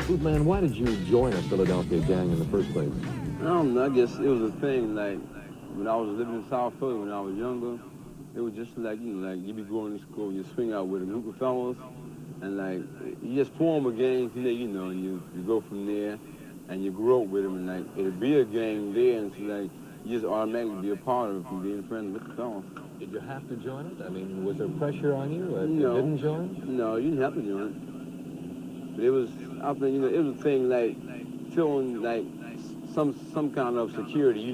Boot man, why did you join a Philadelphia gang in the first place? I don't know, I guess it was a thing, like, when I was living in South Philly when I was younger, it was just like, like, you be going to school, you swing out with a group of fellas, and, like, you just form a gang from there, and you go from there, and you grow up with them, and, like, it'll be a gang there, and it's like, you just automatically be a part of it from being friends with the fellas. Did you have to join it? I mean, was there pressure on you if you No. didn't join? No, you didn't have to join it. But it was, I think, it was a thing, like, feeling like some kind of security,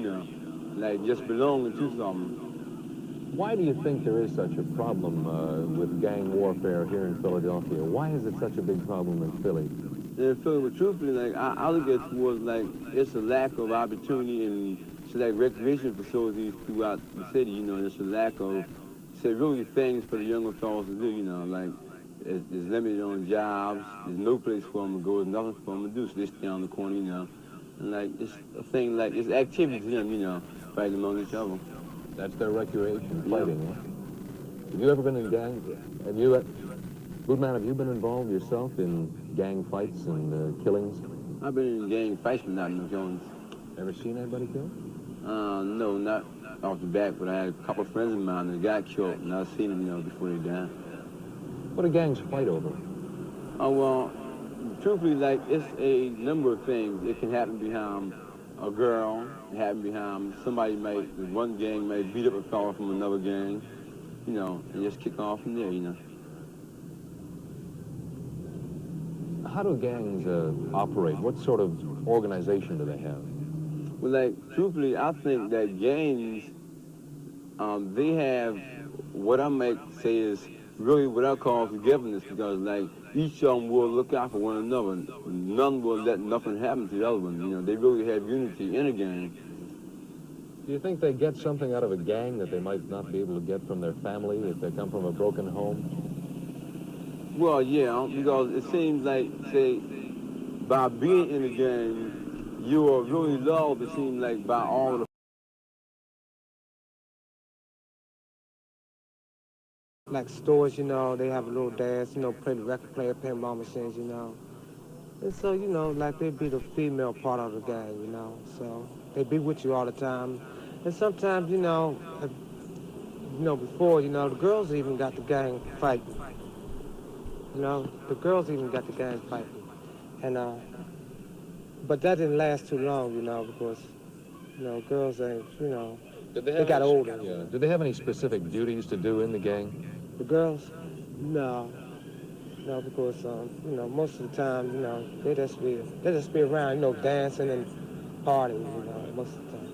like just belonging to something. Why do you think there is such a problem with gang warfare here in Philadelphia? Why is it such a big problem in Philly? And Philly, but truthfully, like, I look at it towards, like, it's a lack of opportunity and like recreation facilities throughout the city, there's a lack of, really things for the younger fellas to do, like, it's limited on jobs, there's no place for them to go, there's nothing for them to do, so they stay on the corner, and, like, it's a thing, like, it's activity to them, fighting among each other. That's their recreation, fighting, yeah. Have you ever been in gangs? Bootman, have you been involved yourself in gang fights and killings? I've been in gang fights, but not in killings. Ever seen anybody killed? No, not off the back, but I had a couple of friends of mine that got killed, and I've seen them, before they died. What do gangs fight over? Oh, well, truthfully, like, it's a number of things. It can happen behind a girl, it happen behind one gang might beat up a fellow from another gang, and just kick off from there, How do gangs operate? What sort of organization do they have? Well, like, truthfully, I think that gangs, they have what I might say is really what I call forgiveness, because, like, each of them will look out for one another. None will let nothing happen to the other one. They really have unity in a gang. Do you think they get something out of a gang that they might not be able to get from their family if they come from a broken home? Well, yeah, because it seems like, say, by being in a gang, you are really loved, it seems like, by all the... Like stores, they have a little dance, play the record player, pinball machines, And so, like they be the female part of the gang, So they be with you all the time. And sometimes, before, the girls even got the gang fighting. The girls even got the gang fighting. And, but that didn't last too long, because, girls ain't, they got older. Yeah. Did they have any specific duties to do in the gang? The girls? No. No, because, most of the time, they just be around, dancing and partying, most of the time.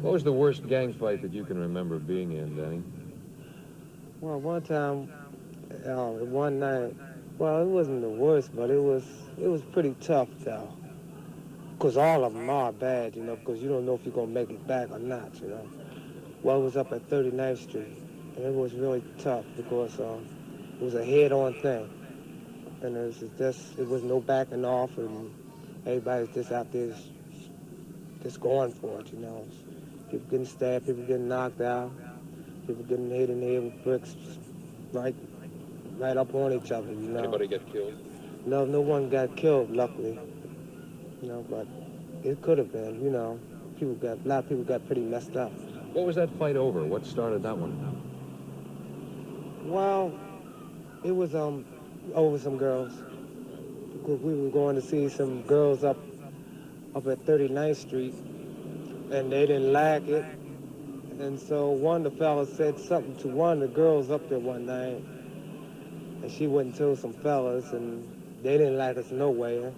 What was the worst gang fight that you can remember being in, Danny? Well, one time, one night, well, it wasn't the worst, but it was pretty tough, though. Because all of them are bad, because you don't know if you're going to make it back or not, Well, it was up at 39th Street, and it was really tough because it was a head-on thing. And it was no backing off, and everybody's just out there just going for it, People getting stabbed, people getting knocked out, people getting hit in the head with bricks right up on each other, Anybody get killed? No one got killed, luckily. But it could have been, a lot of people got pretty messed up. What was that fight over? What started that one? Well, it was over some girls. We were going to see some girls up at 39th Street, and they didn't like it. And so one of the fellas said something to one of the girls up there one night, and she went and told some fellas, and they didn't like us nowhere.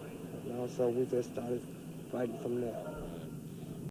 So we just started fighting from there.